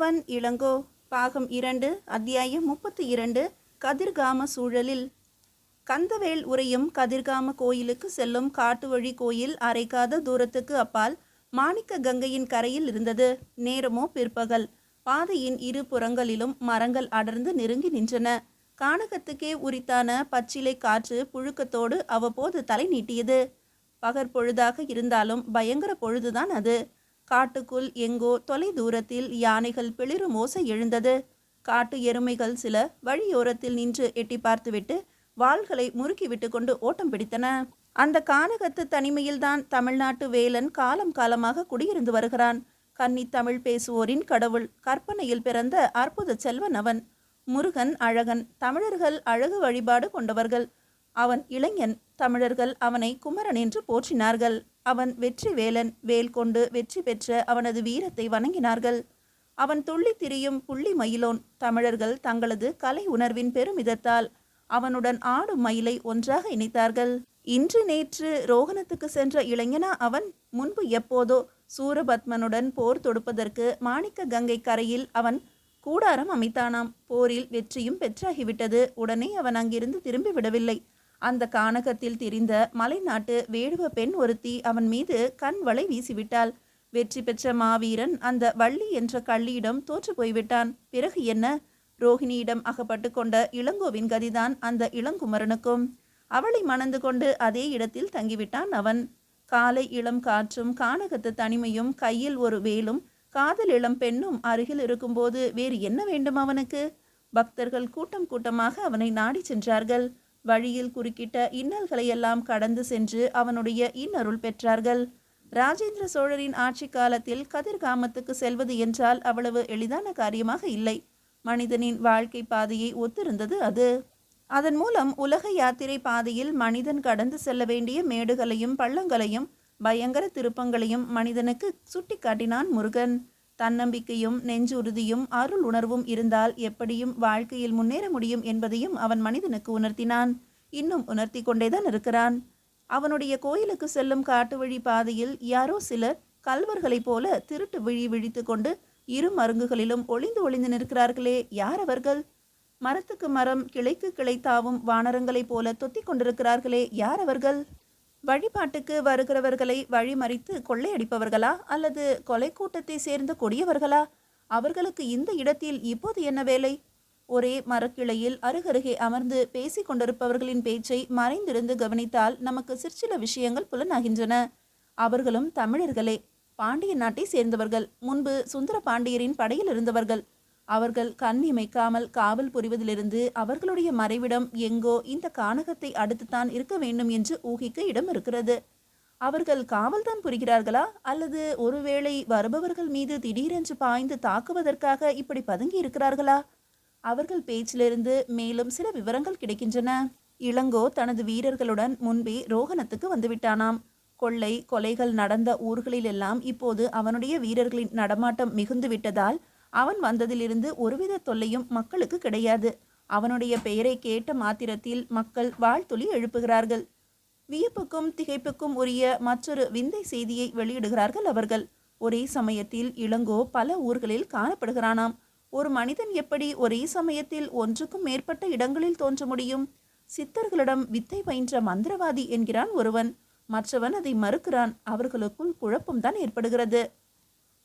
வந்தவன் இளங்கோ. பாகம் 2, அத்தியாயம் 32. கதிர்காம சூழலில். கந்தவேல் உரையும் கதிர்காம கோயிலுக்கு செல்லும் காட்டு வழி கோயில் அரைக்காத தூரத்துக்கு அப்பால் மாணிக்க கங்கையின் கரையில் இருந்தது. நேரமோ பிற்பகல். பாதையின் இரு புறங்களிலும் மரங்கள் அடர்ந்து நெருங்கி நின்றன. கானகத்துக்கே உரித்தான பச்சிலை காற்று புழுக்கத்தோடு அவ்வப்போது தலை நீட்டியது. பகற்பொழுதாக இருந்தாலும் பயங்கர பொழுதுதான் அது. காட்டுக்குள் எங்கோ தொலை தூரத்தில் யானைகள் பிளிரும் ஓசை எழுந்தது. காட்டு எருமைகள் சில வழியோரத்தில் நின்று எட்டி பார்த்துவிட்டு வாள்களை முறுக்கிவிட்டு கொண்டு ஓட்டம் பிடித்தன. அந்த கானகத்து தனிமையில்தான் தமிழ்நாட்டு வேலன் காலம் காலமாக குடியிருந்து வருகிறான். கன்னி தமிழ் பேசுவோரின் கடவுள். கற்பனையில் பிறந்த அற்புத செல்வன் அவன். முருகன் அழகன். தமிழர்கள் அழகு வழிபாடு கொண்டவர்கள். அவன் இளைஞன். தமிழர்கள் அவனை குமரன் என்று போற்றினார்கள். அவன் வெற்றி வேலன். வேல் கொண்டு வெற்றி பெற்ற அவனது வீரத்தை வணங்கினார்கள். அவன் துள்ளி திரியும் புள்ளி மயிலோன். தமிழர்கள் தங்களது கலை உணர்வின் பெருமிதத்தால் அவனுடன் ஆடும் மயிலை ஒன்றாக இணைத்தார்கள். இன்று நேற்று ரோகணத்துக்கு சென்ற இளைஞனா அவன்? முன்பு எப்போதோ சூரபத்மனுடன் போர் தொடுப்பதற்கு மாணிக்க கங்கை கரையில் அவன் கூடாரம் அமைத்தானாம். போரில் வெற்றியும் பெற்றாகிவிட்டது. உடனே அவன் அங்கிருந்து திரும்பி விடவில்லை. அந்த கானகத்தில் திரிந்த மலைநாட்டு வேடுவ பெண் ஒருத்தி அவன் மீது கண் வளை வீசிவிட்டாள். வெற்றி பெற்ற மாவீரன் அந்த வள்ளி என்ற கள்ளியிடம் தோற்று போய்விட்டான். பிறகு என்ன? ரோஹிணியிடம் அகப்பட்டு கொண்ட இளங்கோவின் கதிதான் அந்த இளங்குமரனுக்கும். அவளை மணந்து கொண்டு அதே இடத்தில் தங்கிவிட்டான் அவன். காலை இளம் காற்றும் கானகத்து தனிமையும் கையில் ஒரு வேலும் காதல் இளம் பெண்ணும் அருகில் இருக்கும்போது வேறு என்ன வேண்டும் அவனுக்கு? பக்தர்கள் கூட்டம் கூட்டமாக அவனை நாடி சென்றார்கள். வழியில் குறுக்கிட்ட இன்னல்களையெல்லாம் கடந்து சென்று அவனுடைய இன்னருள் பெற்றார்கள். ராஜேந்திர சோழரின் ஆட்சி காலத்தில் கதிர்காமத்துக்கு செல்வது என்றால் அவ்வளவு எளிதான காரியமாக இல்லை. மனிதனின் வாழ்க்கை பாதையை ஒத்திருந்தது அது. அதன் மூலம் உலக யாத்திரை பாதையில் மனிதன் கடந்து செல்ல வேண்டிய மேடுகளையும் பள்ளங்களையும் பயங்கர திருப்பங்களையும் மனிதனுக்கு சுட்டி காட்டினான் முருகன். தன்னம்பிக்கையும் நெஞ்சுறுதியும் அருள் உணர்வும் இருந்தால் எப்படியும் வாழ்க்கையில் முன்னேற முடியும் என்பதையும் அவன் மனிதனுக்கு உணர்த்தினான். இன்னும் உணர்த்தி கொண்டேதான் இருக்கிறான். அவனுடைய கோயிலுக்கு செல்லும் காட்டு வழி பாதையில் யாரோ சிலர் கல்வர்களைப் போல திருட்டு விழி விழித்து கொண்டு இரு மருங்குகளிலும் ஒளிந்து ஒளிந்து நிற்கிறார்களே, யார் அவர்கள்? மரத்துக்கு மரம் கிளைக்கு கிளை தாவும் வானரங்களைப் போல தொத்தி கொண்டிருக்கிறார்களே, யார் அவர்கள்? வழிபாட்டுக்கு வருகிறவர்களை வழிமறித்து கொள்ளையடிப்பவர்களா அல்லது கொலை கூட்டத்தை சேர்ந்த கொடியவர்களா? அவர்களுக்கு இந்த இடத்தில் இப்போது என்ன வேலை? ஒரே மரக்கிளையில் அருகருகே அமர்ந்து பேசி கொண்டிருப்பவர்களின் பேச்சை மறைந்திருந்து கவனித்தால் நமக்கு சிற்சில விஷயங்கள் புலனாகின்றன. அவர்களும் தமிழர்களே. பாண்டிய நாட்டை சேர்ந்தவர்கள். முன்பு சுந்தர பாண்டியரின் படையில் இருந்தவர்கள். அவர்கள் கண் இமைக்காமல் காவல் புரிவதிலிருந்து அவர்களுடைய மறைவிடம் எங்கோ இந்த கானகத்தை அடுத்துத்தான் இருக்க வேண்டும் என்று ஊகிக்க இடம் இருக்கிறது. அவர்கள் காவல்தான் புரிகிறார்களா அல்லது ஒருவேளை வருபவர்கள் மீது திடீரென்று பாய்ந்து தாக்குவதற்காக இப்படி பதுங்கி இருக்கிறார்களா? அவர்கள் பேச்சிலிருந்து மேலும் சில விவரங்கள் கிடைக்கின்றன. இளங்கோ தனது வீரர்களுடன் முன்பே ரோகணத்துக்கு வந்துவிட்டானாம். கொள்ளை கொலைகள் நடந்த ஊர்களிலெல்லாம் இப்போது அவனுடைய வீரர்களின் நடமாட்டம் மிகுந்து விட்டதால் அவன் வந்ததிலிருந்து ஒருவித தொல்லையும் மக்களுக்கு கிடையாது. அவனுடைய பெயரை கேட்ட மாத்திரத்தில் மக்கள் வாழ்த்துளி எழுப்புகிறார்கள். வியப்புக்கும் திகைப்புக்கும் உரிய மற்றொரு விந்தை செய்தியை வெளியிடுகிறார்கள் அவர்கள். ஒரே சமயத்தில் இளங்கோ பல ஊர்களில் காணப்படுகிறானாம். ஒரு மனிதன் எப்படி ஒரே சமயத்தில் ஒன்றுக்கும் மேற்பட்ட இடங்களில் தோன்ற முடியும்? சித்தர்களிடம் வித்தை பயின்ற மந்திரவாதி என்கிறான் ஒருவன். மற்றவன் அதை மறுக்கிறான். அவர்களுக்குள் குழப்பம்தான் ஏற்படுகிறது.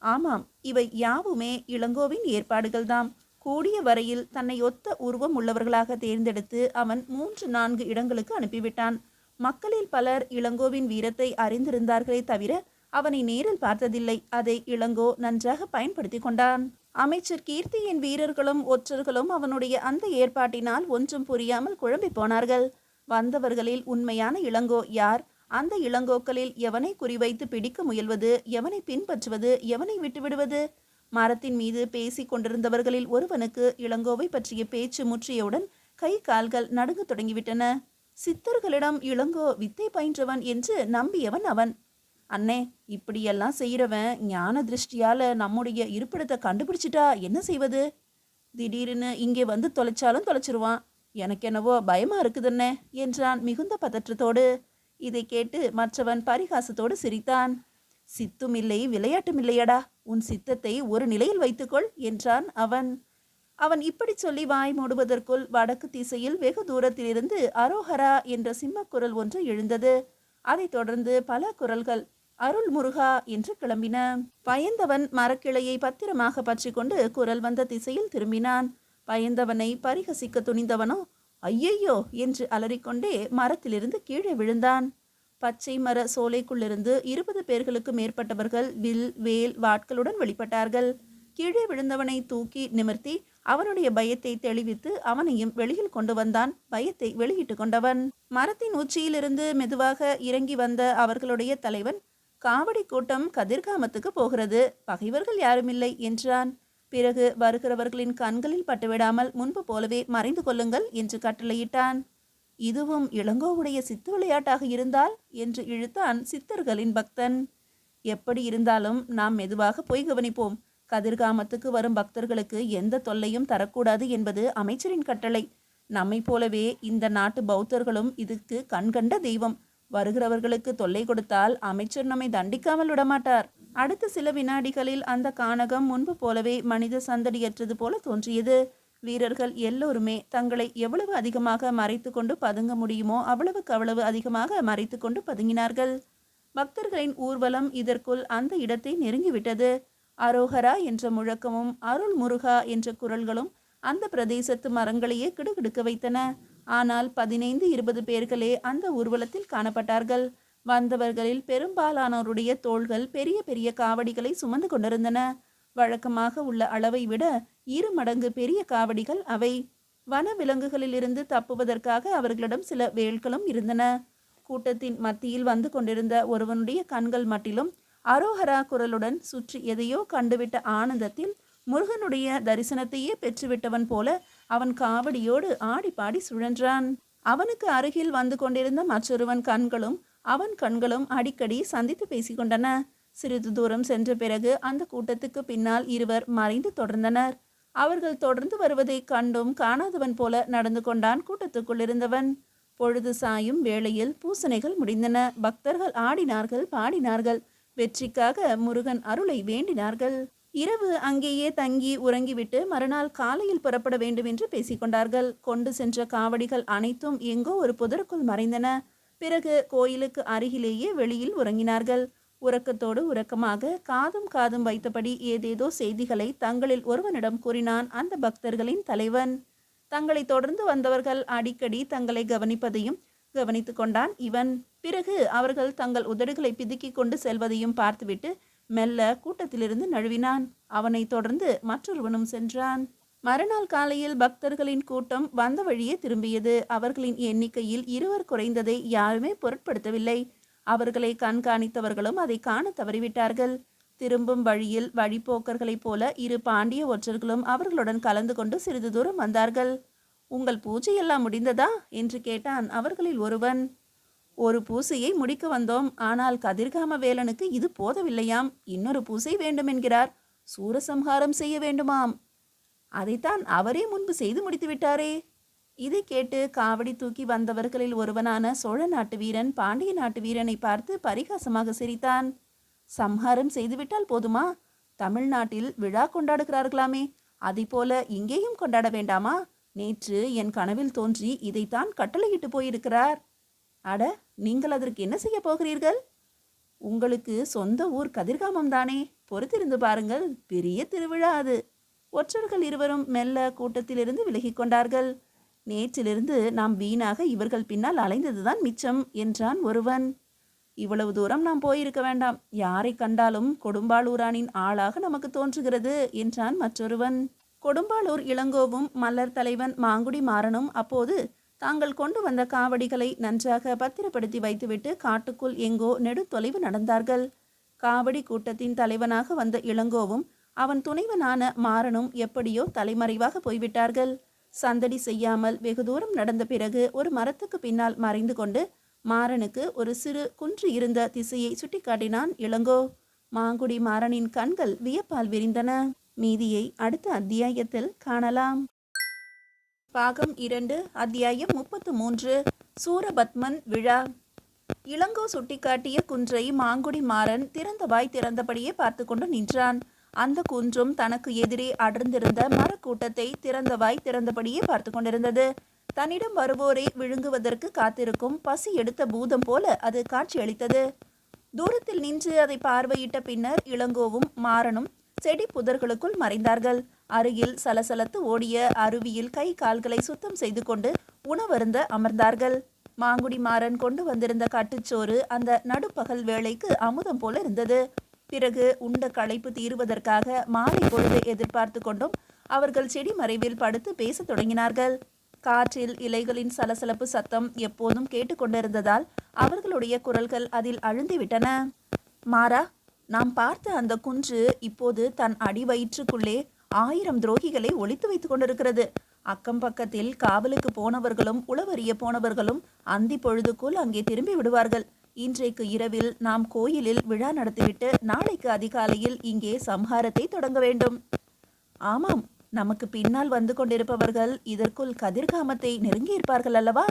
ஆமாம், இவை யாவுமே இளங்கோவின் ஏற்பாடுகள்தாம். கூடிய வரையில் தன்னை ஒத்த உருவம் உள்ளவர்களாக தேர்ந்தெடுத்து அவன் 3-4 இடங்களுக்கு அனுப்பிவிட்டான். மக்களில் பலர் இளங்கோவின் வீரத்தை அறிந்திருந்தார்களே தவிர அவனை நேரில் பார்த்ததில்லை. அதை இளங்கோ நன்றாக பயன்படுத்தி கொண்டான். அமைச்சர் கீர்த்தியின் வீரர்களும் ஒற்றர்களும் அவனுடைய அந்த ஏற்பாட்டினால் ஒன்றும் புரியாமல் குழம்பி போனார்கள். வந்தவர்களில் உண்மையான இளங்கோ யார்? அந்த இளங்கோக்களில் எவனை குறிவைத்து பிடிக்க முயல்வது, எவனை பின்பற்றுவது, எவனை விட்டுவிடுவது? மரத்தின் மீது பேசி கொண்டிருந்தவர்களில் ஒருவனுக்கு இளங்கோவை பற்றிய பேச்சு முற்றியவுடன் கை கால்கள் நடுங்க தொடங்கிவிட்டன. சித்தர்களிடம் இளங்கோ வித்தை பயின்றவன் என்று நம்பியவன் அவன். அண்ணே, இப்படியெல்லாம் செய்கிறவன் ஞான திருஷ்டியால நம்முடைய இருப்பிடத்தை கண்டுபிடிச்சிட்டா என்ன செய்வது? திடீர்னு இங்கே வந்து தொலைச்சாலும் தொலைச்சிருவான். எனக்கென்னவோ பயமா இருக்குதுன்னே என்றான் மிகுந்த பதற்றத்தோடு. இதை கேட்டு மற்றவன் பரிகாசத்தோடு சிரித்தான். சித்தும் இல்லை விளையாட்டும் இல்லையடா. உன் சித்தத்தை ஒரு நிலையில் வைத்துக்கொள் என்றான் அவன். அவன் இப்படி சொல்லி வாய் மூடுவதற்குள் வடக்கு திசையில் வெகு தூரத்திலிருந்து அரோஹரா என்ற சிம்மக்குரல் ஒன்று எழுந்தது. அதைத் தொடர்ந்து பல குரல்கள் அருள் முருகா என்று கிளம்பின. பயந்தவன் மரக்கிளையை பத்திரமாக பற்றி கொண்டு குரல் வந்த திசையில் திரும்பினான். பயந்தவனை பரிகசிக்க துணிந்தவனோ ஐயையோ என்று அலறிக்கொண்டே மரத்திலிருந்து கீழே விழுந்தான். பச்சை மர சோலைக்குள்ளிருந்து 20 பேர்களுக்கு மேற்பட்டவர்கள் வில் வேல் வாட்களுடன் வெளிப்பட்டார்கள். கீழே விழுந்தவனை தூக்கி நிமிர்த்தி அவனுடைய பயத்தை தெளிவித்து அவனையும் வெளியில் கொண்டு வந்தான். பயத்தை வெளியிட்டு கொண்டவன் மரத்தின் உச்சியிலிருந்து மெதுவாக இறங்கி வந்த அவர்களுடைய தலைவன், காவடி கூட்டம் கதிர்காமத்துக்கு போகிறது, பகைவர்கள் யாருமில்லை என்றான். பிறகு வருகிறவர்களின் கண்களில் பட்டுவிடாமல் முன்பு போலவே மறைந்து கொள்ளுங்கள் என்று கட்டளையிட்டான். இதுவும் இளங்கோவுடைய சித்து விளையாட்டாக இருந்தால் என்று இழுத்தான் சித்தர்களின் பக்தன். எப்படி இருந்தாலும் நாம் மெதுவாக போய் கவனிப்போம். கதிர்காமத்துக்கு வரும் பக்தர்களுக்கு எந்த தொல்லையும் தரக்கூடாது என்பது அமைச்சரின் கட்டளை. நம்மை போலவே இந்த நாட்டு பௌத்தர்களும் இதுக்கு கண்கண்ட தெய்வம். வருகிறவர்களுக்கு தொல்லை கொடுத்தால் அமைச்சர் நம்மை தண்டிக்காமல் விடமாட்டார். அடுத்த சில வினாடிகளில் அந்த கானகம் முன்பு போலவே மனித சந்தடியற்றது போல தோன்றியது. வீரர்கள் எல்லோருமே தங்களை எவ்வளவு அதிகமாக மறைத்து கொண்டு பதுங்க முடியுமோ அவ்வளவுக்கு அவ்வளவு அதிகமாக மறைத்து கொண்டு பதுங்கினார்கள். பக்தர்களின் ஊர்வலம் இதற்குள் அந்த இடத்தை நெருங்கிவிட்டது. அரோஹரா என்ற முழக்கமும் அருள் முருகா என்ற குரல்களும் அந்த பிரதேசத்து மரங்களையே கிடுகிடுக்க வைத்தன. ஆனால் 15-20 பேர்களே அந்த ஊர்வலத்தில் காணப்பட்டார்கள். வந்தவர்களில் பெரும்பாலானோருடைய தோள்கள் பெரிய பெரிய காவடிகளை சுமந்து கொண்டிருந்தன. வழக்கமாக உள்ள அளவை விட 2 மடங்கு பெரிய காவடிகள் அவை. வன விலங்குகளிலிருந்து தப்புவதற்காக அவர்களிடம் சில வேல்களும் இருந்தன. கூட்டத்தின் மத்தியில் வந்து கொண்டிருந்த ஒருவனுடைய கண்கள் மட்டிலும் அரோஹரா குரலுடன் சுற்றி எதையோ கண்டுவிட்ட ஆனந்தத்தில் முருகனுடைய தரிசனத்தையே பெற்றுவிட்டவன் போல அவன் காவடியோடு ஆடி பாடி சுழன்றான். அவனுக்கு அருகில் வந்து கொண்டிருந்த மற்றொருவன் கண்களும் அவன் கண்களும் அடிக்கடி சந்தித்து பேசிக்கொண்டன. சிறிது தூரம் சென்ற பிறகு அந்த கூட்டத்துக்கு பின்னால் 2 மறைந்து தொடர்ந்தனர். அவர்கள் தொடர்ந்து வருவதை கண்டும் காணாதவன் போல நடந்து கொண்டான் கூட்டத்துக்குள் இருந்தவன். பொழுது சாயும் வேளையில் பூசணைகள் முடிந்தன. பக்தர்கள் ஆடினார்கள், பாடினார்கள், வெற்றிக்காக முருகன் அருளை வேண்டினார்கள். இரவு அங்கேயே தங்கி உறங்கிவிட்டு மறுநாள் காலையில் புறப்பட வேண்டும் என்று பேசிக்கொண்டார்கள். கொண்டு சென்ற காவடிகள் அனைத்தும் எங்கோ ஒரு புதருக்குள் மறைந்தன. பிறகு கோயிலுக்கு அருகிலேயே வெளியில் உறங்கினார்கள். உறக்கத்தோடு உறக்கமாக காதும் காதும் வைத்தபடி ஏதேதோ செய்திகளை தங்களில் ஒருவனிடம் கூறினான் அந்த பக்தர்களின் தலைவன். தங்களை தொடர்ந்து வந்தவர்கள் அடிக்கடி தங்களை கவனிப்பதையும் கவனித்து கொண்டான் இவன். பிறகு அவர்கள் தங்கள் உதடுகளை பிதுக்கி கொண்டு செல்வதையும் பார்த்துவிட்டு மெல்ல கூட்டத்திலிருந்து நழுவினான். அவனை தொடர்ந்து மற்றொருவனும் சென்றான். மறுநாள் காலையில் பக்தர்களின் கூட்டம் வந்த வழியே திரும்பியது. அவர்களின் எண்ணிக்கையில் 2 குறைந்ததை யாருமே பொருட்படுத்தவில்லை. அவர்களை கண்காணித்தவர்களும் அதை காண தவறிவிட்டார்கள். திரும்பும் வழியில் வழிப்போக்கர்களைப் போல 2 பாண்டிய ஒற்றர்களும் அவர்களுடன் கலந்து கொண்டு சிறிது தூரம் வந்தார்கள். உங்கள் பூஜையெல்லாம் முடிந்ததா என்று கேட்டான் அவர்களில் ஒருவன். ஒரு பூசையை முடிக்க வந்தோம். ஆனால் கதிர்காம வேலனுக்கு இது போதவில்லையாம். இன்னொரு பூசை வேண்டுமென்கிறார். சூரசம்ஹாரம் செய்ய வேண்டுமாம். அதைத்தான் அவரே முன்பு செய்து முடித்து விட்டாரே. இதை கேட்டு காவடி தூக்கி வந்தவர்களில் ஒருவனான சோழ நாட்டு வீரன் பாண்டிய நாட்டு வீரனை பார்த்து பரிகாசமாக சிரித்தான். சம்ஹாரம் செய்துவிட்டால் போதுமா? தமிழ்நாட்டில் விழா கொண்டாடுகிறார்களாமே, அதை போல இங்கேயும் கொண்டாட வேண்டாமா? நேற்று என் கனவில் தோன்றி இதைத்தான் கட்டளையிட்டு போயிருக்கிறார். அட, நீங்கள் அதற்கு என்ன செய்ய போகிறீர்கள்? உங்களுக்கு சொந்த ஊர் கதிர்காமம் தானே, பொறுத்திருந்து பாருங்கள், பெரிய திருவிழா அது. ஒற்றர்கள் 2 மெல்ல கூட்டத்திலிருந்து விலகி கொண்டார்கள். நேற்றிலிருந்து நாம் வீணாக இவர்கள் பின்னால் அலைந்ததுதான் மிச்சம் என்றான் ஒருவன். இவ்வளவு தூரம் நாம் போயிருக்க வேண்டாம். யாரை கண்டாலும் கொடும்பாளூரானின் ஆளாக நமக்கு தோன்றுகிறது என்றான் மற்றொருவன். கொடும்பாளூர் இளங்கோவும் மல்லர் தலைவன் மாங்குடி மாறனும் அப்போது தாங்கள் கொண்டு வந்த காவடிகளை நன்றாக பத்திரப்படுத்தி வைத்துவிட்டு காட்டுக்குள் எங்கோ நெடுத்தொலைவு நடந்தார்கள். காவடி கூட்டத்தின் தலைவனாக வந்த இளங்கோவும் அவன் துணைவனான மாறனும் எப்படியோ தலைமறைவாக போய்விட்டார்கள். சந்தடி செய்யாமல் வெகு தூரம் நடந்த பிறகு ஒரு மரத்துக்கு பின்னால் மறைந்து கொண்டு மாறனுக்கு ஒரு சிறு குன்று இருந்த திசையை சுட்டிக்காட்டினான் இளங்கோ. மாங்குடி மாறனின் கண்கள் வியப்பால் விரிந்தன. மீதியை அடுத்த அத்தியாயத்தில் காணலாம். பாகம் 2, அத்தியாயம் 33. சூரபத்மன் விழா. இளங்கோ சுட்டிக்காட்டிய குன்றை மாங்குடி மாறன் திறந்த வாய் திறந்தபடியே பார்த்து கொண்டு நின்றான். அந்த குன்றும் தனக்கு எதிரே அடர்ந்திருந்த மரக்கூட்டத்தை திறந்தவாய் திறந்தபடியே பார்த்து கொண்டிருந்தது. தன்னிடம் வருவோரை விழுங்குவதற்கு காத்திருக்கும் பசி எடுத்த பூதம் போல அது காட்சியளித்தது. தூரத்தில் நின்று அதை பார்வையிட்ட பின்னர் இளங்கோவும் மாறனும் செடி புதர்களுக்குள் மறைந்தார்கள். அருகில் சலசலத்து ஓடிய அருவியில் கை கால்களை சுத்தம் செய்து கொண்டு உணவருந்த அமர்ந்தார்கள். மாங்குடி மாறன் கொண்டு வந்திருந்த கட்டுச்சோறு அந்த நடுப்பகல் வேளைக்கு அமுதம் போல இருந்தது. பிறகு உண்ட களைப்பு தீருவதற்காக மாலை பொழுதை எதிர்பார்த்து கொண்டும் அவர்கள் செடி மறைவில் படுத்து பேசத் தொடங்கினார்கள். காற்றில் இலைகளின் சலசலப்பு சத்தம் எப்போதும் கேட்டுக்கொண்டிருந்ததால் அவர்களுடைய குரல்கள் அதில் அழுந்திவிட்டன. மாறா, நாம் பார்த்த அந்த குன்று இப்போது தன் அடிவயிற்றுக்குள்ளே 1000 துரோகிகளை ஒளித்து வைத்துக் கொண்டிருக்கிறது. அக்கம் பக்கத்தில் காவலுக்கு போனவர்களும் உளவறிய போனவர்களும் அந்தி பொழுதுக்குள் அங்கே திரும்பி விடுவார்கள். இன்றைக்கு இரவில் நாம் கோயிலில் விழா நடத்திவிட்டு நாளைக்கு அதிகாலையில் இங்கே சம்ஹாரத்தை தொடங்க வேண்டும். ஆமாம், நமக்கு பின்னால் வந்து கொண்டிருப்பவர்கள் இதற்குள் கதிர்காமத்தை நெருங்கியிருப்பார்கள் அல்லவா?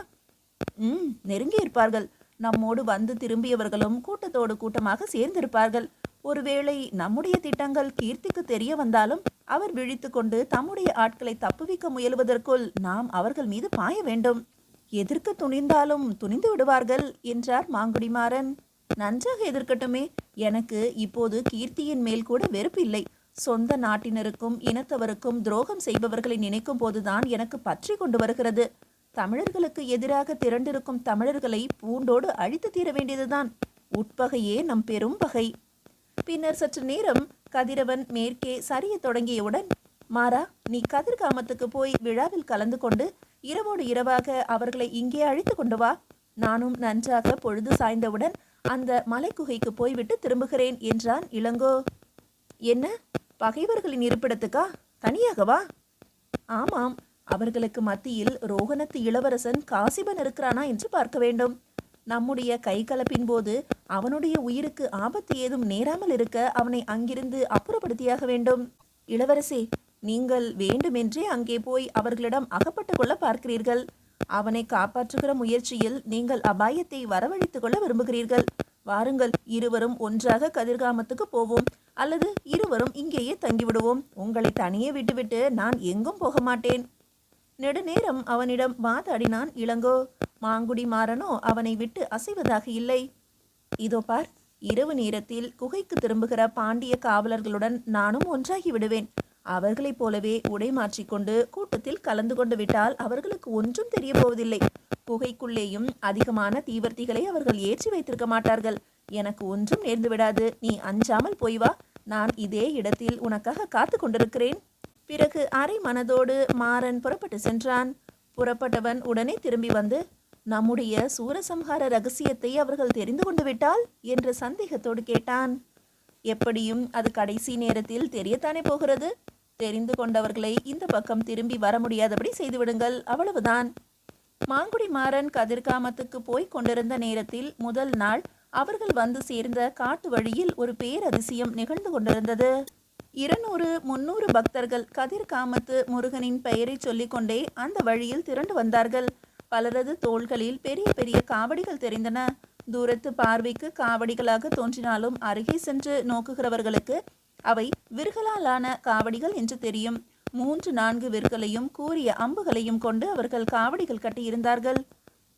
நெருங்கியிருப்பார்கள். நம்மோடு வந்து திரும்பியவர்களும் கூட்டத்தோடு கூட்டமாக சேர்ந்திருப்பார்கள். ஒருவேளை நம்முடைய திட்டங்கள் கீர்த்திக்கு தெரிய வந்தாலும் அவர் விழித்து கொண்டு தம்முடைய ஆட்களை தப்புவிக்க முயலுவதற்குள் நாம் அவர்கள் மீது பாய வேண்டும். எதிர்க்க துணிந்தாலும் துணிந்து விடுவார்கள் என்றார் மாங்குடிமாறன். நன்றாக எதிர்க்கட்டுமே. எனக்கு இப்போது கீர்த்தியின் மேல் கூட வெறுப்பில்லை. சொந்த நாட்டினருக்கும் இனத்தவருக்கும் துரோகம் செய்பவர்களை நினைக்கும் போதுதான் எனக்கு பற்றி கொண்டு வருகிறது. தமிழர்களுக்கு எதிராக திரண்டிருக்கும் தமிழர்களை பூண்டோடு அழித்து தீர வேண்டியதுதான். உட்பகையே நம் பெரும் பகை. பின்னர் சற்று நேரம் கதிரவன் மேற்கே சரிய தொடங்கியவுடன், மாறா, நீ கதிர்காமத்துக்கு போய் விழாவில் கலந்து கொண்டு இரவோடு இரவாக அவர்களை இங்கே அழைத்து கொண்டு வா. நானும் நன்றாக பொழுது சாய்ந்தவுடன் அந்த மலைக்குகைக்கு போய்விட்டு திரும்புகிறேன் என்றான் இளங்கோ. என்ன, பகைவர்களின் இருப்பிடத்துக்கா? தனியாகவா? ஆமாம், அவர்களுக்கு மத்தியில் ரோகணத்து இளவரசன் காசிபன் இருக்கிறானா என்று பார்க்க வேண்டும். நம்முடைய கைகலப்பின் போது அவனுடைய உயிருக்கு ஆபத்து ஏதும் நேராமல் இருக்க அவனை அங்கிருந்து அப்புறப்படுத்தியாக வேண்டும். இளவரசே, நீங்கள் வேண்டுமென்றே அங்கே போய் அவர்களிடம் அகப்பட்டு கொள்ள பார்க்கிறீர்கள். அவனை காப்பாற்றுகிற முயற்சியில் நீங்கள் அபாயத்தை வரவழைத்துக் கொள்ள விரும்புகிறீர்கள். வாருங்கள், இருவரும் ஒன்றாக கதிர்காமத்துக்கு போவோம். அல்லது இருவரும் இங்கேயே தங்கிவிடுவோம். உங்களை தனியே விட்டுவிட்டு நான் எங்கும் போக மாட்டேன். நெடுநேரம் அவனிடம் வாதாடினான் இளங்கோ. மாங்குடி மாறனோ அவனை விட்டு அசைவதாக இல்லை. இதோ பார், இரவு நேரத்தில் குகைக்கு திரும்புகிற பாண்டிய காவலர்களுடன் நானும் ஒன்றாகி விடுவேன். அவர்களைப் போலவே உடை மாற்றிக்கொண்டு கூட்டத்தில் கலந்து கொண்டு விட்டால் அவர்களுக்கு ஒன்றும் தெரிய போவதில்லை. குகைக்குள்ளேயும் அதிகமான தீவர்த்திகளை அவர்கள் ஏற்றி வைத்திருக்க மாட்டார்கள். எனக்கு ஒன்றும் நேர்ந்து விடாது. நீ அஞ்சாமல் போய் வா. நான் இதே இடத்தில் உனக்காக காத்து கொண்டிருக்கிறேன். பிறகு அரை மனதோடு மாறன் புறப்பட்டு சென்றான். புறப்பட்டவன் உடனே திரும்பி வந்து, நம்முடைய சூரசம்ஹார ரகசியத்தை அவர்கள் தெரிந்து கொண்டு விட்டால் என்ற சந்தேகத்தோடு கேட்டான். எப்படியும் அது கடைசி நேரத்தில் தெரியத்தானே போகிறது. தெரிந்து கொண்டவர்களை இந்த பக்கம் திரும்பி வர முடியாதபடி செய்துவிடுங்கள், அவ்வளவுதான். மாங்குடி மாறன் கதிர்காமத்துக்கு போய் கொண்டிருந்த நேரத்தில் முதல் நாள் அவர்கள் வந்து சேர்ந்த காட்டு வழியில் ஒரு பேரதிசயம் நிகழ்ந்து கொண்டிருந்தது. 200-300 பக்தர்கள் கதிர்காமத்து முருகனின் பெயரை சொல்லிக்கொண்டே அந்த வழியில் திரண்டு வந்தார்கள். பலரது தோள்களில் பெரிய பெரிய காவடிகள் தெரிந்தன. தூரத்து பார்வைக்கு காவடிகளாக தோன்றினாலும் அருகே சென்று நோக்குகிறவர்களுக்கு அவை விற்களாலான காவடிகள் என்று தெரியும். 3-4 விற்களையும் கூரிய அம்புகளையும் கொண்டு அவர்கள் காவடிகள் கட்டியிருந்தார்கள்.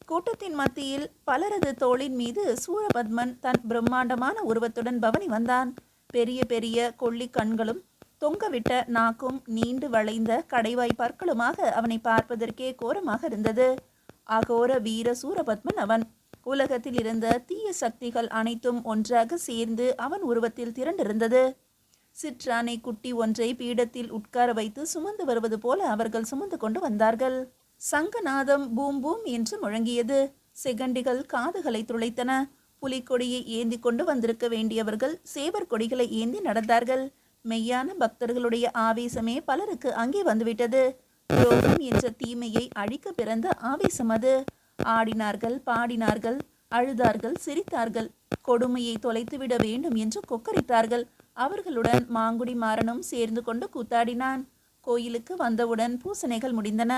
கூட்டத்தின் மத்தியில் பலரது தோளின் மீது சூரபத்மன் தன் பிரம்மாண்டமான உருவத்துடன் பவனி வந்தான். பெரிய பெரிய கொள்ளி கண்களும் தொங்கவிட்ட நாக்கும் நீண்டு வளைந்த கடைவாய் பற்களுமாக அவனை பார்ப்பதற்கே கோரமாக இருந்தது. அகோர வீர சூரபத்மன் அவன். உலகத்தில் இருந்த தீய சக்திகள் அனைத்தும் ஒன்றாக சேர்ந்து அவன் உருவத்தில் திரண்டிருந்தது. சிற்றானை குட்டி ஒன்றை பீடத்தில் உட்கார வைத்து சுமந்து வருவது போல அவர்கள் சுமந்து கொண்டு வந்தார்கள். சங்கநாதம் பூம் பூம் என்று முழங்கியது. செகண்டிகள் காதுகளை துளைத்தன. புலிக்கொடியை ஏந்தி கொண்டு வந்திருக்க வேண்டியவர்கள் சேவர் கொடிகளை ஏந்தி நடந்தார்கள். மெய்யான பக்தர்களுடைய ஆவேசமே பலருக்கு அங்கே வந்துவிட்டது. துரோகம் என்ற தீமையை அழிக்க பிறந்த ஆவேசம் அது. ஆடினார்கள், பாடினார்கள், அழுதார்கள், சிரித்தார்கள். கொடுமையை தொலைத்துவிட வேண்டும் என்று கொக்கரித்தார்கள். அவர்களுடன் மாங்குடி மாறனும் சேர்ந்து கொண்டு கூத்தாடினான். கோயிலுக்கு வந்தவுடன் பூசணைகள் முடிந்தன.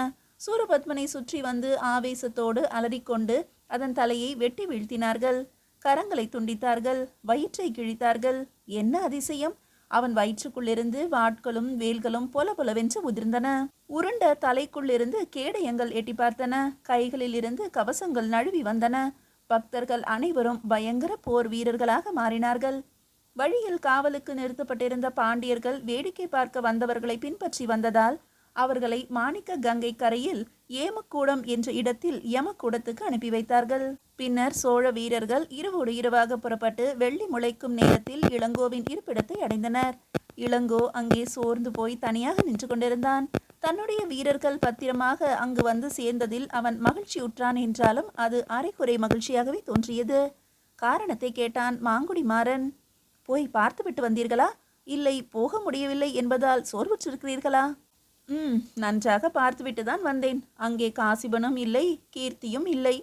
சூரபத்மனை சுற்றி வந்து ஆவேசத்தோடு அலறிக்கொண்டு அதன் தலையை வெட்டி வீழ்த்தினார்கள். கரங்களை துண்டித்தார்கள், வயிற்றை கிழித்தார்கள். என்ன அதிசயம்! அவன் வயிற்றுக்குள்ளிருந்து வாட்களும் வேல்களும் பொல பொலவென்று உதிர்ந்தன. உருண்ட தலைக்குள்ளிருந்து கேடயங்கள் எட்டி பார்த்தன. கைகளில் இருந்து கவசங்கள் நழுவி வந்தன. பக்தர்கள் அனைவரும் பயங்கர போர் வீரர்களாக மாறினார்கள். வழியில் காவலுக்கு நிறுத்தப்பட்டிருந்த பாண்டியர்கள் வேடிக்கை பார்க்க வந்தவர்களை பின்பற்றி வந்ததால் அவர்களை மாணிக்க கங்கை கரையில் ஏமக்கூடம் என்ற இடத்தில் யமக்கூடத்துக்கு அனுப்பி வைத்தார்கள். பின்னர் சோழ வீரர்கள் இருவோடு இருவாக புறப்பட்டு வெள்ளி முளைக்கும் நேரத்தில் இளங்கோவின் இருப்பிடத்தை அடைந்தனர். இளங்கோ அங்கே சோர்ந்து போய் தனியாக நின்று கொண்டிருந்தான். தன்னுடைய வீரர்கள் பத்திரமாக அங்கு வந்து சேர்ந்ததில் அவன் மகிழ்ச்சியுற்றான் என்றாலும் அது அரைக்குறை மகிழ்ச்சியாகவே தோன்றியது. காரணத்தை கேட்டான் மாங்குடி மாறன். போய் பார்த்துவிட்டு வந்தீர்களா? இல்லை, போக முடியவில்லை என்பதால் சோர்வுற்றிருக்கிறீர்களா? நன்றாக பார்த்துவிட்டு தான் வந்தேன். அங்கே காசிபனும் இல்லை, கீர்த்தியும் இல்லை.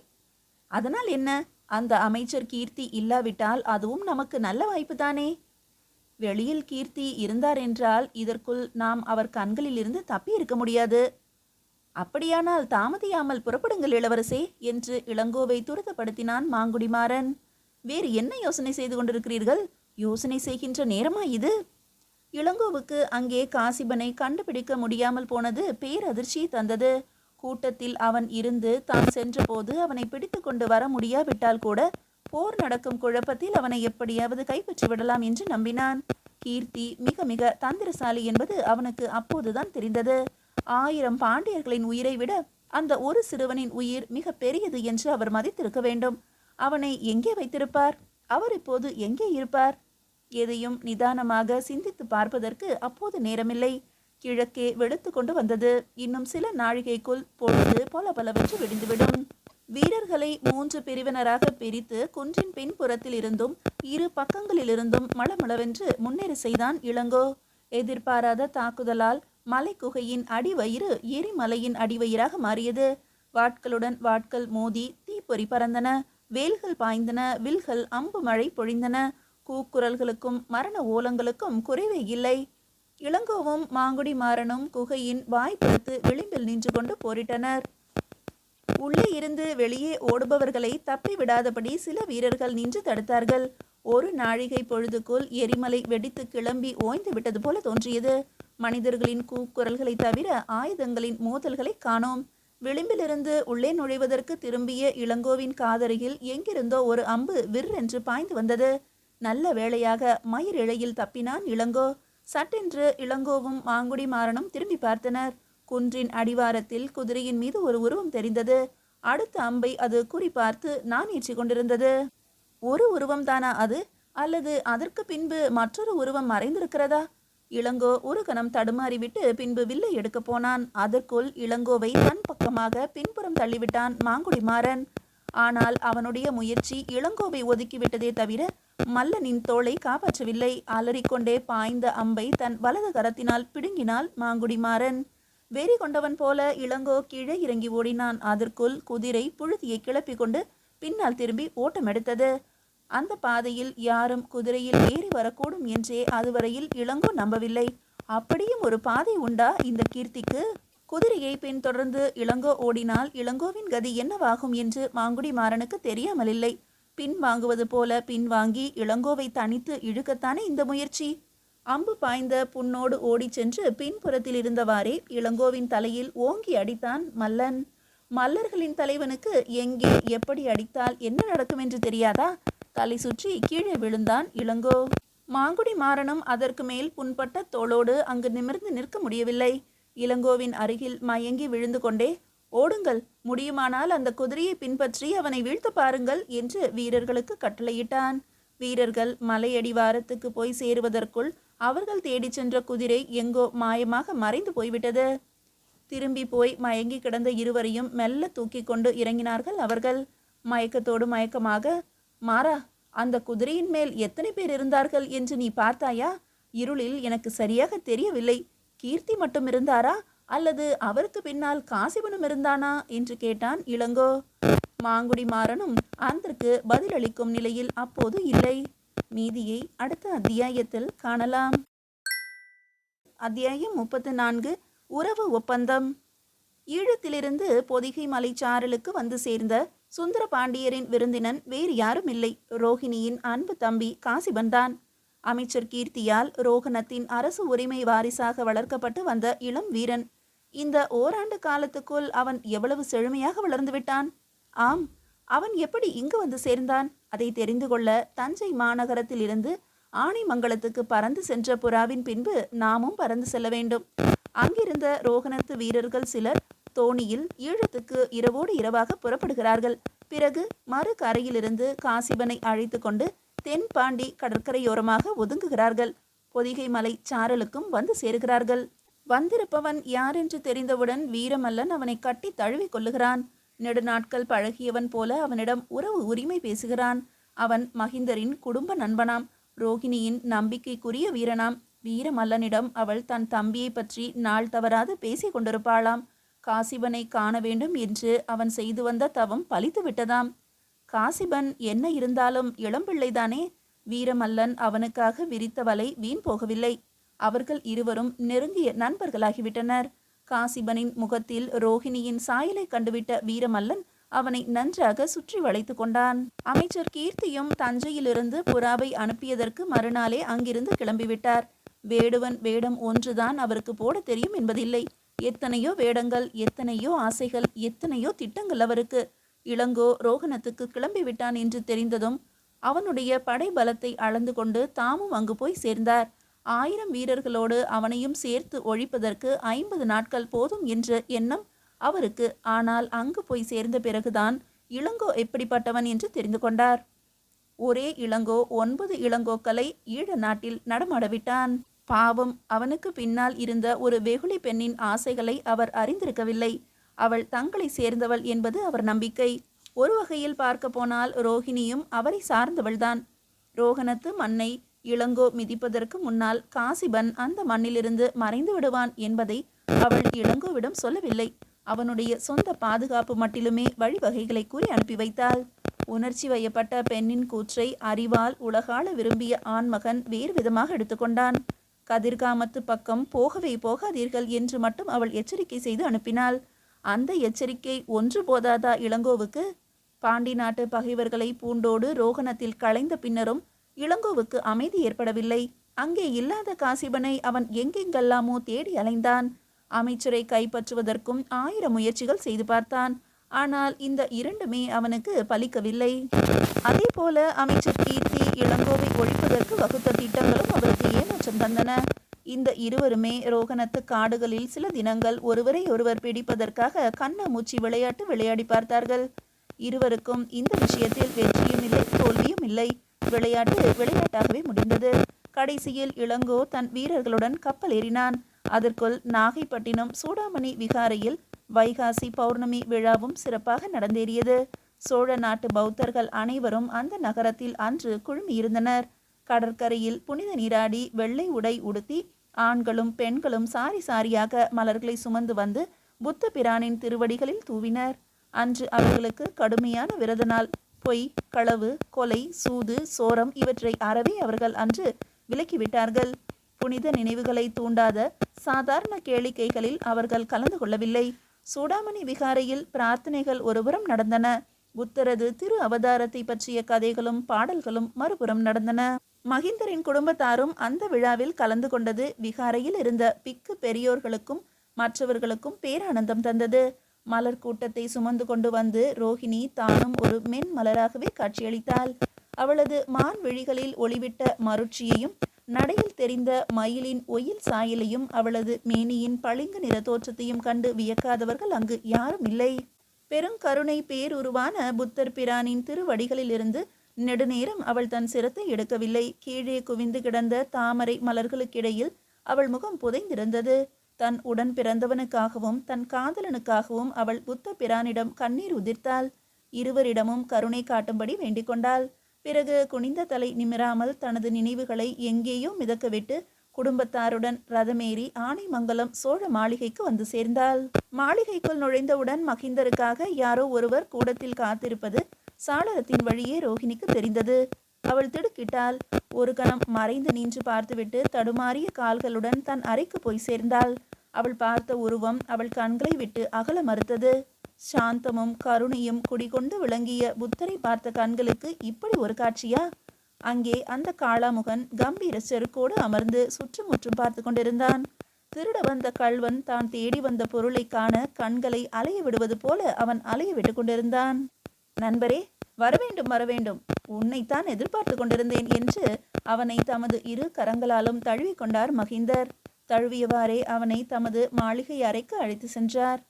அதனால் என்ன? அந்த அமைச்சர் கீர்த்தி இல்லாவிட்டால் அதுவும் நமக்கு நல்ல வாய்ப்பு தானே. வெளியில் கீர்த்தி இருந்தார் என்றால் இதற்குள் நாம் அவர் கண்களில் இருந்து தப்பி இருக்க முடியாது. அப்படியானால் தாமதியாமல் புறப்படுங்கள் இளவரசே என்று இளங்கோவை துரிதப்படுத்தினான் மாங்குடிமாறன். வேறு என்ன யோசனை செய்து கொண்டிருக்கிறீர்கள்? யோசனை செய்கின்ற நேரமா இது? இளங்கோவுக்கு அங்கே காசிபனை கண்டுபிடிக்க முடியாமல் போனது பேரதிர்ச்சியை தந்தது. கூட்டத்தில் அவன் இருந்து தான் சென்றபோது அவனை பிடித்து கொண்டு வர முடியாவிட்டால் கூட போர் நடக்கும் குழப்பத்தில் அவனை எப்படியாவது கைப்பற்றி விடலாம் என்று நம்பினான். கீர்த்தி மிக மிக தந்திரசாலி என்பது அவனுக்கு அப்போதுதான் தெரிந்தது. 1000 பாண்டியர்களின் உயிரை விட அந்த ஒரு சிறுவனின் உயிர் மிக பெரியது என்று அவர் மதித்திருக்க வேண்டும். அவனை எங்கே வைத்திருப்பார்? அவர் இப்போது எங்கே இருப்பார்? எதையும் நிதானமாக சிந்தித்து பார்ப்பதற்கு அப்போது நேரமில்லை. கிழக்கே வெளுத்து கொண்டு வந்தது. இன்னும் சில நாழிகைக்குள் பொழுது பல பலவற்று விடிந்துவிடும். வீரர்களை 3 பிரிவினராக பிரித்து குன்றின் பின்புறத்தில் இருந்தும் 2 பக்கங்களிலிருந்தும் மளமளவென்று முன்னேற செய்தான் இளங்கோ. எதிர்பாராத தாக்குதலால் மலைக்குகையின் அடிவயிறு எரிமலையின் அடிவயிறாக மாறியது. வாட்களுடன் வாட்கள் மோதி தீப்பொறி பறந்தன. வேல்கள் பாய்ந்தன. வில்கள் அம்பு மழை பொழிந்தன. கூக்குரல்களுக்கும் மரண ஓலங்களுக்கும் குறைவே இல்லை. இளங்கோவும் மாங்குடி மாறனும் குகையின் வாய்ப்புறத்து விளிம்பில் நின்று கொண்டு போரிட்டனர். உள்ளே இருந்து வெளியே ஓடுபவர்களை தப்பி விடாதபடி சில வீரர்கள் நின்று தடுத்தார்கள். ஒரு நாழிகை பொழுதுக்குள் எரிமலை வெடித்து கிளம்பி ஓய்ந்து விட்டது போல தோன்றியது. மனிதர்களின் கூக்குரல்களை தவிர ஆயுதங்களின் மோதல்களை காணோம். விளிம்பிலிருந்து உள்ளே நுழைவதற்கு திரும்பிய இளங்கோவின் காதருகில் எங்கிருந்தோ ஒரு அம்பு விர் என்று பாய்ந்து வந்தது. நல்ல வேளையாக மயிர் இழையில் தப்பினான் இளங்கோ. சட்டென்று இளங்கோவும் மாங்குடி மாறனும் திரும்பி பார்த்தனர். குன்றின் அடிவாரத்தில் குதிரையின் மீது ஒரு உருவம் தெரிந்தது. அடுத்த அம்பை அது குறிப்பார்த்து நான் ஏற்றி கொண்டிருந்தது. ஒரு உருவம் தானா அது? அல்லது அதற்கு பின்பு மற்றொரு உருவம் மறைந்திருக்கிறதா? இளங்கோ ஒரு கணம் தடுமாறிவிட்டு பின்பு வில்லை எடுக்க போனான். அதற்குள் இளங்கோவை தன் பக்கமாக பின்புறம் தள்ளிவிட்டான் மாங்குடி மாறன். ஆனால் அவனுடைய முயற்சி இளங்கோவை ஒதுக்கிவிட்டதே தவிர மல்லனின் தோளை காப்பாற்றவில்லை. அலறிக்கொண்டே பாய்ந்த அம்பை தன் வலது கரத்தினால் பிடுங்கினாள் மாங்குடி மாறன். வெறி கொண்டவன் போல இளங்கோ கீழே இறங்கி ஓடினான். அதற்குள் குதிரை புழுதியை கிளப்பி கொண்டு பின்னால் திரும்பி ஓட்டம் எடுத்தது. அந்த பாதையில் யாரும் குதிரையில் ஏறி வரக்கூடும் என்றே அதுவரையில் இளங்கோ நம்பவில்லை. அப்படியும் ஒரு பாதை உண்டா இந்த கீர்த்திக்கு? குதிரையை பின்தொடர்ந்து இளங்கோ ஓடினால் இளங்கோவின் கதி என்னவாகும் என்று மாங்குடி மாறனுக்கு தெரியாமலில்லை. பின் வாங்குவது போல பின்வாங்கி இளங்கோவை தனித்து இழுக்கத்தானே இந்த முயற்சி. அம்பு பாய்ந்த புண்ணோடு ஓடி சென்று பின்புறத்தில் இருந்தவாறே இளங்கோவின் தலையில் ஓங்கி அடித்தான் மல்லன். மல்லர்களின் தலைவனுக்கு எங்கே எப்படி அடித்தால் என்ன நடக்கும் என்று தெரியாதா? தலை சுற்றி கீழே விழுந்தான் இளங்கோ. மாங்குடி மாறனும் அதற்கு மேல் புண்பட்ட தோளோடு அங்கு நிமிர்ந்து நிற்க முடியவில்லை. இளங்கோவின் அருகில் மயங்கி விழுந்து கொண்டே, ஓடுங்கள், முடியுமானால் அந்த குதிரையை பின்பற்றி அவனை வீழ்த்த பாருங்கள் என்று வீரர்களுக்கு கட்டளையிட்டான். வீரர்கள் மலையடிவாரத்துக்கு போய் சேருவதற்குள் அவர்கள் தேடிச் சென்ற குதிரை எங்கோ மாயமாக மறைந்து போய்விட்டது. திரும்பி போய் மயங்கி கிடந்த இருவரையும் மெல்ல தூக்கி கொண்டு இறங்கினார்கள் அவர்கள். மயக்கத்தோடு மயக்கமாக, மாறா, அந்த குதிரையின் மேல் எத்தனை பேர் இருந்தார்கள் என்று நீ பார்த்தாயா? இருளில் எனக்கு சரியாக தெரியவில்லை. கீர்த்தி மட்டும் இருந்தாரா அல்லது அவருக்கு பின்னால் காசிபனும் இருந்தானா என்று கேட்டான் இளங்கோ. மாங்குடி மாறனும் அதற்கு பதிலளிக்கும் நிலையில் அப்போது இல்லை. மீதியை அடுத்த அத்தியாயத்தில் காணலாம். அத்தியாயம் 34. உறவு ஒப்பந்தம். ஈழத்திலிருந்து பொதிகை மலைச்சாரலுக்கு வந்து சேர்ந்த சுந்தர பாண்டியரின் விருந்தினன் வேறு யாரும் இல்லை, ரோஹிணியின் அன்பு தம்பி காசிபன்தான். அமைச்சர் கீர்த்தியால் ரோகணத்தின் அரசு உரிமை வாரிசாக வளர்க்கப்பட்டு வந்த இளம் வீரன். இந்த ஓராண்டு காலத்துக்குள் அவன் எவ்வளவு செழுமையாக வளர்ந்து விட்டான்! ஆம், அவன் எப்படி இங்கு வந்து சேர்ந்தான்? அதை தெரிந்து கொள்ள தஞ்சை மாநகரத்தில் இருந்து ஆனைமங்கலத்துக்கு பறந்து சென்ற புறாவின் பின்பு நாமும் பறந்து செல்ல வேண்டும். அங்கிருந்த ரோகணத்து வீரர்கள் சிலர் தோணியில் ஈழத்துக்கு இரவோடு இரவாக புறப்படுகிறார்கள். பிறகு மறு கரையிலிருந்து காசிபனை அழைத்து கொண்டு தென்பாண்டி கடற்கரையோரமாக ஒதுங்குகிறார்கள். பொதிகை மலை சாரலுக்கும் வந்து சேருகிறார்கள். வந்திருப்பவன் யாரென்று தெரிந்தவுடன் வீரமல்லன் அவனை கட்டி தழுவி கொள்ளுகிறான். நெடுநாட்கள் பழகியவன் போல அவனிடம் உறவு உரிமை பேசுகிறான். அவன் மகிந்தரின் குடும்ப நண்பனாம், ரோகிணியின் நம்பிக்கைக்குரிய வீரனாம். வீரமல்லனிடம் அவள் தன் தம்பியை பற்றி நாள் தவறாது பேசி கொண்டிருப்பாளாம். காசிபனை காண வேண்டும் என்று அவன் செய்து வந்த தவம் பலித்து விட்டதாம். காசிபன் என்ன இருந்தாலும் இளம்பிள்ளைதானே. வீரமல்லன் அவனுக்காக விரித்த வலை வீண் போகவில்லை. அவர்கள் இருவரும் நெருங்கிய நண்பர்களாகிவிட்டனர். காசிபனின் முகத்தில் ரோகிணியின் சாயலை கண்டுவிட்ட வீரமல்லன் அவனை நன்றாக சுற்றி வளைத்து கொண்டான். அமைச்சர் கீர்த்தியும் தஞ்சையிலிருந்து புறாவை அனுப்பியதற்கு மறுநாளே அங்கிருந்து கிளம்பிவிட்டார். வேடுவன் வேடம் ஒன்றுதான் அவருக்கு போட தெரியும் என்பதில்லை. எத்தனையோ வேடங்கள், எத்தனையோ ஆசைகள், எத்தனையோ திட்டங்கள் அவருக்கு. இளங்கோ ரோகணத்துக்கு கிளம்பிவிட்டான் என்று தெரிந்ததும் அவனுடைய படை பலத்தை அளந்து கொண்டு தாமும் அங்கு போய் சேர்ந்தார். 1000 வீரர்களோடு அவனையும் சேர்த்து ஒழிப்பதற்கு 50 நாட்கள் போதும் என்ற எண்ணம் அவருக்கு. ஆனால் அங்கு போய் சேர்ந்த பிறகுதான் இளங்கோ எப்படிப்பட்டவன் என்று தெரிந்து கொண்டார். ஒரே இளங்கோ 9 இளங்கோக்களை ஈழ நாட்டில் நடமாடவிட்டான். பாவம், அவனுக்கு பின்னால் இருந்த ஒரு வெகுளி பெண்ணின் ஆசைகளை அவர் அறிந்திருக்கவில்லை. அவள் தங்களை சேர்ந்தவள் என்பது அவர் நம்பிக்கை. ஒரு வகையில் பார்க்க போனால் ரோகிணியும் அவரை சார்ந்தவள்தான். ரோகணத்து மண்ணை இளங்கோ மிதிப்பதற்கு முன்னால் காசிபன் அந்த மண்ணிலிருந்து மறைந்து விடுவான் என்பதை அவள் இளங்கோவிடம் சொல்லவில்லை. அவனுடைய சொந்த பாதுகாப்பு மட்டிலுமே வழிவகைகளை கூறி அனுப்பி வைத்தாள். உணர்ச்சி வயப்பட்ட பெண்ணின் கூற்றை அறிவால் உலகாள விரும்பிய ஆண்மகன் வேறு விதமாக எடுத்துக்கொண்டான். கதிர்காமத்து பக்கம் போகவே போகாதீர்கள் என்று மட்டும் அவள் எச்சரிக்கை செய்து அனுப்பினாள். அந்த எச்சரிக்கை ஒன்று போதாதா இளங்கோவுக்கு? பாண்டி நாட்டு பகைவர்களை பூண்டோடு ரோகணத்தில் களைந்த பின்னரும் இளங்கோவுக்கு அமைதி ஏற்படவில்லை. அங்கே இல்லாத காசிபனை அவன் எங்கெங்கெல்லாமோ தேடி அலைந்தான். அமைச்சரை கைப்பற்றுவதற்கும் 1000 முயற்சிகள் செய்து பார்த்தான். ஆனால் இந்த இரண்டுமே அவனுக்கு பலிக்கவில்லை. அதே போல அமைச்சர் கீர்த்தி இளங்கோவை ஒழிப்பதற்கு வகுத்த திட்டங்களும் அவருக்கு ஏமாற்றம் தந்தன. இந்த இருவருமே ரோகணத்து காடுகளில் சில தினங்கள் ஒருவரை ஒருவர் பிடிப்பதற்காக கண்ணாமூச்சி விளையாட்டு விளையாடி பார்த்தார்கள். இருவருக்கும் இந்த விஷயத்தில் வெற்றியும் இல்லை, தோல்வியும் இல்லை. விளையாட்டு விளையாட்டாகவே முடிந்தது. கடைசியில் இளங்கோ தன் வீரர்களுடன் கப்பல் ஏறினான். அதற்குள் நாகைப்பட்டினம் சூடாமணி விகாரையில் வைகாசி பௌர்ணமி விழாவும் சிறப்பாக நடந்தேறியது. சோழ நாட்டு பௌத்தர்கள் அனைவரும் அந்த நகரத்தில் அன்று குழுமியிருந்தனர். கடற்கரையில் புனித நீராடி வெள்ளை உடை உடுத்தி ஆண்களும் பெண்களும் சாரி சாரியாக மலர்களை சுமந்து வந்து புத்த பிரானின் திருவடிகளில் தூவினர். அன்று அவர்களுக்கு கடுமையான விரத நாள். பொய், களவு, கொலை, சூது, சோரம் இவற்றை அறவே அவர்கள் அன்று விலக்கிவிட்டார்கள். புனித நினைவுகளை தூண்டாத சாதாரண கேளிக்கைகளில் அவர்கள் கலந்து கொள்ளவில்லை. சூடாமணி விகாரையில் பிரார்த்தனைகள் ஒருபுறம் நடந்தன. புத்தரது திரு அவதாரத்தை பற்றிய கதைகளும் பாடல்களும் மறுபுறம் நடந்தன. மகிந்தரின் குடும்பத்தாரும் அந்த விழாவில் கலந்து கொண்டது விகாரையில் இருந்த பிக்கு பெரியோர்களுக்கும் மற்றவர்களுக்கும் பேரானந்தம் தந்தது. மலர் கூட்டத்தை சுமந்து கொண்டு வந்து ரோகிணி தானும் ஒரு மென் மலராகவே காட்சியளித்தாள். அவளது மான் விழிகளில் ஒளிவிட்ட மருட்சியையும் நடையில் தெரிந்த மயிலின் ஒயில் சாயலையும் அவளது மேனியின் பளிங்கு நிற தோற்றத்தையும் கண்டு வியக்காதவர்கள் அங்கு யாரும் இல்லை. பெருங்கருணை பேருருவான புத்தர் பிரானின் திருவடிகளிலிருந்து நெடுநேரம் அவள் தன் சிரத்தை எடுக்கவில்லை. கீழே குவிந்து கிடந்த தாமரை மலர்களுக்கிடையில் அவள் முகம் புதைந்திருந்தது. தன் உடன் பிறந்தவனுக்காகவும் தன் காதலனுக்காகவும் அவள் புத்த பிரானிடம் கண்ணீர் உதிர்த்தாள். இருவரிடமும் கருணை காட்டும்படி வேண்டிக் கொண்டாள். பிறகு குனிந்த தலை நிமிராமல் தனது நினைவுகளை எங்கேயோ மிதக்கவிட்டு குடும்பத்தாருடன் ரதமேறி ஆனைமங்கலம் சோழ மாளிகைக்கு வந்து சேர்ந்தாள். மாளிகைக்குள் நுழைந்தவுடன் மகிந்தருக்காக யாரோ ஒருவர் கூடத்தில் காத்திருப்பது சாளரத்தின் வழியே ரோகிணிக்கு தெரிந்தது. அவள் திடுக்கிட்டாள். ஒரு கணம் மறைந்து நின்று பார்த்துவிட்டு தடுமாறிய கால்களுடன் தன் அறைக்கு போய் சேர்ந்தாள். அவள் பார்த்த உருவம் அவள் கண்களை விட்டு அகல மறுத்தது. சாந்தமும் கருணையும் குடிகொண்டு விளங்கிய புத்தரை பார்த்த கண்களுக்கு இப்படி ஒரு காட்சியா? அங்கே அந்த காளாமுகன் கம்பீர செருக்கோடு அமர்ந்து சுற்றுமுற்றும் பார்த்து கொண்டிருந்தான். திருட வந்த கள்வன் தான் தேடி வந்த பொருளை காண கண்களை அலைய விடுவது போல அவன் அலைய விட்டு கொண்டிருந்தான். நண்பரே, வரவேண்டும் வரவேண்டும், உன்னைத்தான் எதிர்பார்த்து கொண்டிருந்தேன் என்று அவனை தமது இரு கரங்களாலும் தழுவி கொண்டார் மகிந்தர். தழுவியவாறே அவனை தமது மாளிகை அறைக்கு அழைத்து சென்றார்.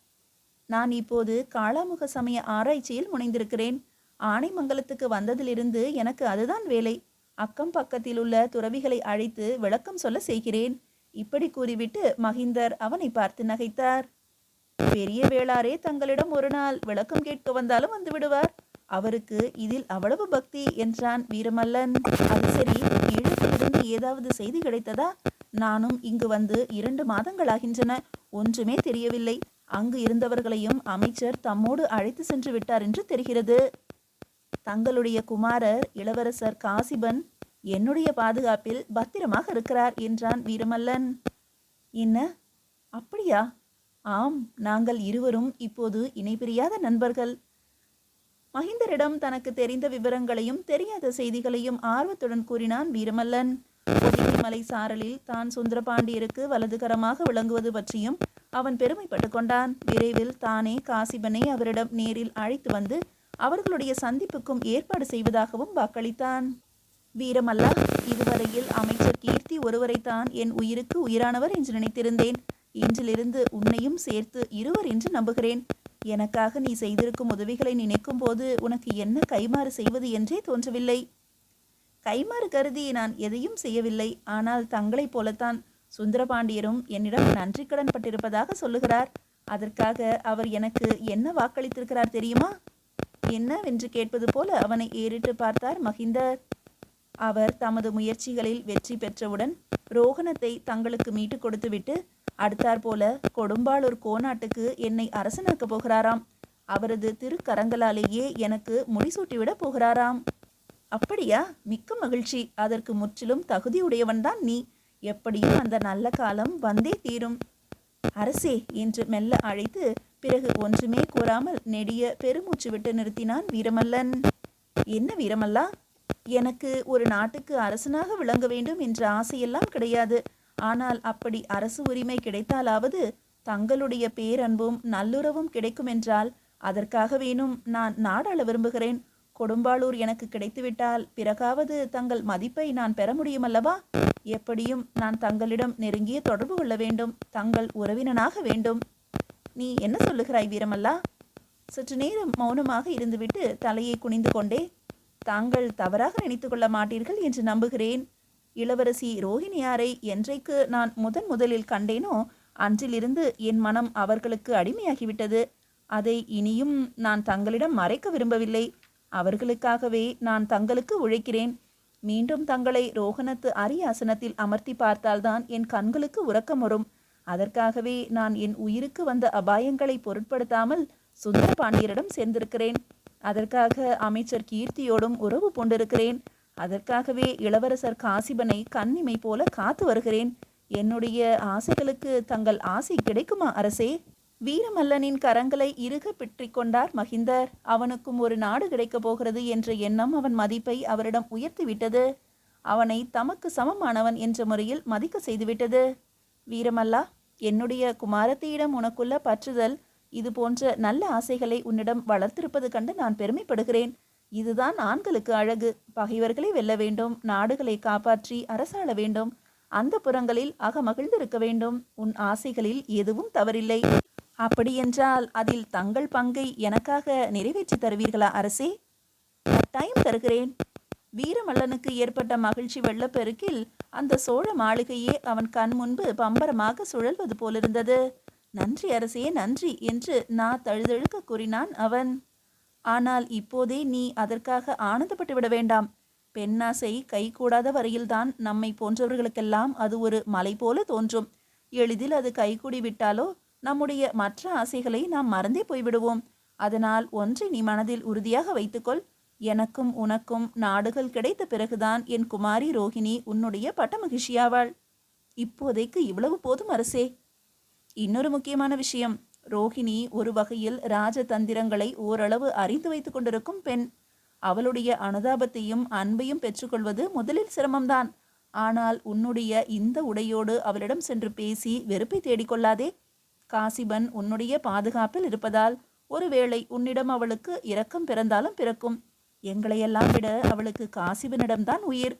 நான் இப்போது காளாமுக சமய ஆராய்ச்சியில் முனைந்திருக்கிறேன். ஆனைமங்கலத்துக்கு வந்ததிலிருந்து எனக்கு அதுதான் வேலை. அக்கம் பக்கத்தில் உள்ள துறவிகளை அழைத்து விளக்கம் சொல்ல செய்கிறேன். இப்படி கூறிவிட்டு மகிந்தர் அவனை பார்த்து நகைத்தார். பெரிய வேளாரே தங்களிடம் ஒரு நாள் விளக்கம் கேட்க வந்தாலும் வந்து விடுவார். அவருக்கு இதில் அவ்வளவு பக்தி என்றான் வீரமல்லன். அது சரி, ஈழத்திலிருந்து ஏதாவது செய்தி கிடைத்ததா? நானும் இங்கு வந்து 2 மாதங்களாகின்றன. ஒன்றுமே தெரியவில்லை. அங்கு இருந்தவர்களையும் அமைச்சர் தம்மோடு அழைத்து சென்று விட்டார் என்று தெரிகிறது. தங்களுடைய குமாரர் இளவரசர் காசிபன் என்னுடைய பாதுகாப்பில் பத்திரமாக இருக்கிறார் என்றான் வீரமல்லன். என்ன, அப்படியா? ஆம், நாங்கள் இருவரும் இப்போது இணைபிரியாத நண்பர்கள். மகிந்தரிடம் தனக்கு தெரிந்த விவரங்களையும் தெரியாத செய்திகளையும் ஆர்வத்துடன் கூறினான் வீரமல்லன். பொதிகை மலை சாரலில் தான் சுந்தரபாண்டியருக்கு வலதுகரமாக விளங்குவது பற்றியும் அவன் பெருமைப்பட்டு கொண்டான். விரைவில் தானே காசிபனை அவரிடம் நேரில் அழைத்து வந்து அவர்களுடைய சந்திப்புக்கும் ஏற்பாடு செய்வதாகவும் வாக்களித்தான். வீரமல்லா, இதுவரையில் அமைச்சர் கீர்த்தி ஒருவரைத்தான் என் உயிருக்கு உயிரானவர் என்று நினைத்திருந்தேன். இன்றிலிருந்து உன்னையும் சேர்த்து இருவர் என்று நம்புகிறேன். எனக்காக நீ செய்திருக்கும் உதவிகளை நினைக்கும் போது உனக்கு என்ன கைமாறு செய்வது என்றே தோன்றவில்லை. கைமாறு கருதி நான் எதையும் செய்யவில்லை. ஆனால் தங்களைப் போலத்தான் சுந்தரபாண்டியரும் என்னிடம் நன்றி கடன் பட்டிருப்பதாக சொல்லுகிறார். அதற்காக அவர் எனக்கு என்ன வாக்களித்திருக்கிறார் தெரியுமா? என்னவென்று கேட்பது போல அவனை ஏறிட்டு பார்த்தார் மகிந்தர். அவர் தமது முயற்சிகளில் வெற்றி பெற்றவுடன் ரோகணத்தை தங்களுக்கு மீட்டு கொடுத்துவிட்டு அடுத்தாற்போல கொடும்பாளூர் கோநாட்டுக்கு என்னை அரசனாக்கப் போகிறாராம். அவரது திருக்கரங்களாலேயே எனக்கு முடிசூட்டிவிடப் போகிறாராம். அப்படியா? மிக்க மகிழ்ச்சி. அதற்கு முற்றிலும் தகுதியுடையவன்தான் நீ. எப்படியும் அந்த நல்ல காலம் வந்தே தீரும். அரசே என்று மெல்ல அழைத்து பிறகு ஒன்றுமே கூறாமல் நெடிய பெருமூச்சு விட்டு நிறுத்தினான் வீரமல்லன். என்ன வீரமல்லா, எனக்கு ஒரு நாட்டுக்கு அரசனாக விளங்க வேண்டும் என்ற ஆசையெல்லாம் கிடையாது. ஆனால் அப்படி அரசு உரிமை கிடைத்தாலாவது தங்களுடைய பேரன்பும் நல்லுறவும் கிடைக்கும் என்றால் அதற்காக வேணும் நான் நாடாள விரும்புகிறேன். கொடும்பாளூர் எனக்கு கிடைத்துவிட்டால் பிறகாவது தங்கள் மதிப்பை நான் பெற முடியுமல்லவா? எப்படியும் நான் தங்களிடம் நெருங்கிய தொடர்பு கொள்ள வேண்டும். தங்கள் உறவினனாக வேண்டும். நீ என்ன சொல்லுகிறாய் வீரமல்லா? சற்று நேரம் மௌனமாக இருந்துவிட்டு தலையை குனிந்து கொண்டே, தாங்கள் தவறாக நினைத்து கொள்ள மாட்டீர்கள் என்று நம்புகிறேன். இளவரசி ரோஹிணியாரை என்றைக்கு நான் முதலில் கண்டேனோ அன்றிலிருந்து என் மனம் அவர்களுக்கு அடிமையாகிவிட்டது. அதை இனியும் நான் தங்களிடம் மறைக்க விரும்பவில்லை. அவர்களுக்காகவே நான் தங்களுக்கு உழைக்கிறேன். மீண்டும் தங்களை ரோகணத்து அரியாசனத்தில் அமர்த்தி பார்த்தால்தான் என் கண்களுக்கு உறக்கம் வரும். அதற்காகவே நான் என் உயிருக்கு வந்த அபாயங்களை பொருட்படுத்தாமல் சுந்தரபாண்டியரிடம் சேர்ந்திருக்கிறேன். அதற்காக அமைச்சர் கீர்த்தியோடும் உறவு கொண்டிருக்கிறேன். அதற்காகவே இளவரசர் காசிபனை கண்ணிமை போல காத்து வருகிறேன். என்னுடைய ஆசைகளுக்கு தங்கள் ஆசை கிடைக்குமா அரசே? வீரமல்லனின் கரங்களை இறுக பிற்றி கொண்டார் மகிந்தர். அவனுக்கும் ஒரு நாடு கிடைக்கப் போகிறது என்ற எண்ணம் அவன் மதிப்பை அவரிடம் உயர்த்திவிட்டது. அவனை தமக்கு சமமானவன் என்ற முறையில் மதிக்க செய்துவிட்டது. வீரமல்லா, என்னுடைய குமாரத்தியிடம் உனக்குள்ள பற்றுதல் இது போன்ற நல்ல ஆசைகளை உன்னிடம் வளர்த்திருப்பது கண்டு நான் பெருமைப்படுகிறேன். இதுதான் ஆண்களுக்கு அழகு. பகைவர்களை வெல்ல வேண்டும், நாடுகளை காப்பாற்றி அரசாள வேண்டும், அந்த புறங்களில் அகமகிழ்ந்திருக்க வேண்டும். உன் ஆசைகளில் எதுவும் தவறில்லை. அப்படியென்றால் அதில் தங்கள் பங்கை எனக்காக நிறைவேற்றி தருவீர்களா அரசே? கட்டாயம் தருகிறேன். வீரமல்லனுக்கு ஏற்பட்ட மகிழ்ச்சி வெள்ளப்பெருக்கில் அந்த சோழ மாளிகையே அவன் கண் முன்பு பம்பரமாக சுழல்வது போலிருந்தது. நன்றி அரசே, நன்றி என்று தழுதழுக்க கூறினான் அவன். ஆனால் இப்போதே நீ அதற்காக ஆனந்தப்பட்டு விட வேண்டாம். பெண்ணாசை கைகூடாத வரையில்தான் நம்மை போன்றவர்களுக்கெல்லாம் அது ஒரு மலை போல தோன்றும். எளிதில் அது கைகூடி விட்டாலோ நம்முடைய மற்ற ஆசைகளை நாம் மறந்தே போய்விடுவோம். அதனால் ஒன்றை நீ மனதில் உறுதியாக வைத்துக்கொள். எனக்கும் உனக்கும் நாடுகள் கிடைத்த பிறகுதான் என் குமாரி ரோஹிணி உன்னுடைய பட்டமகிழ்ச்சியாவாள். இப்போதைக்கு இவ்வளவு போதும் அரசே. இன்னொரு முக்கியமான விஷயம். ரோஹிணி ஒரு வகையில் ராஜதந்திரங்களை ஓரளவு அறிந்து வைத்து கொண்டிருக்கும் பெண். அவளுடைய அனுதாபத்தையும் அன்பையும் பெற்றுக்கொள்வது முதலில் சிரமம்தான். ஆனால் உன்னுடைய இந்த உடையோடு அவளிடம் சென்று பேசி வெறுப்பை தேடிக்கொள்ளாதே. காசிபன் உன்னுடைய பாதுகாப்பில் இருப்பதால் ஒருவேளை உன்னிடம் அவளுக்கு இரக்கம் பிறந்தாலும் பிறக்கும். எங்களையெல்லாம் விட அவளுக்கு காசிபனிடம்தான் உயிர்.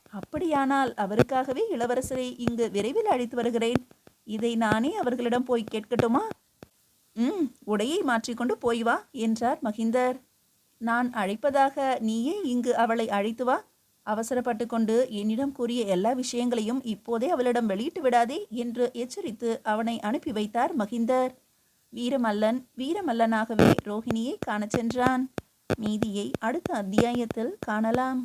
அப்படியானால் அவருக்காகவே இளவரசரை இங்கு விரைவில் அழைத்து வருகிறேன். இதை நானே அவர்களிடம் போய் கேட்கட்டுமா? உடையை மாற்றிக்கொண்டு போய் வா என்றார் மகிந்தர். நான் அழைப்பதாக நீயே இங்கு அவளை அழைத்து வா. அவசரப்பட்டு கொண்டு என்னிடம் கூறிய எல்லா விஷயங்களையும் இப்போதே அவளிடம் வெளியிட்டு விடாதே என்று எச்சரித்து அவனை அனுப்பி வைத்தார் மகிந்தர். வீரமல்லன் வீரமல்லனாகவே ரோஹிணியை காணச் சென்றான். மீதியை அடுத்த அத்தியாயத்தில் காணலாம்.